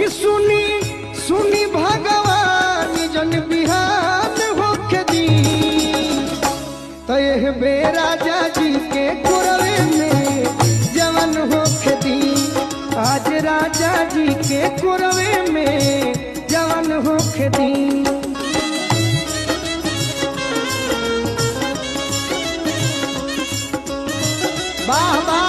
कि सुनी सुनी भगवान जन बिहान होके दी तह बे राजा जी के कुरवे में जवन होके दी आज राजा जी के कुरवे में जवन होके दी। वाह वाह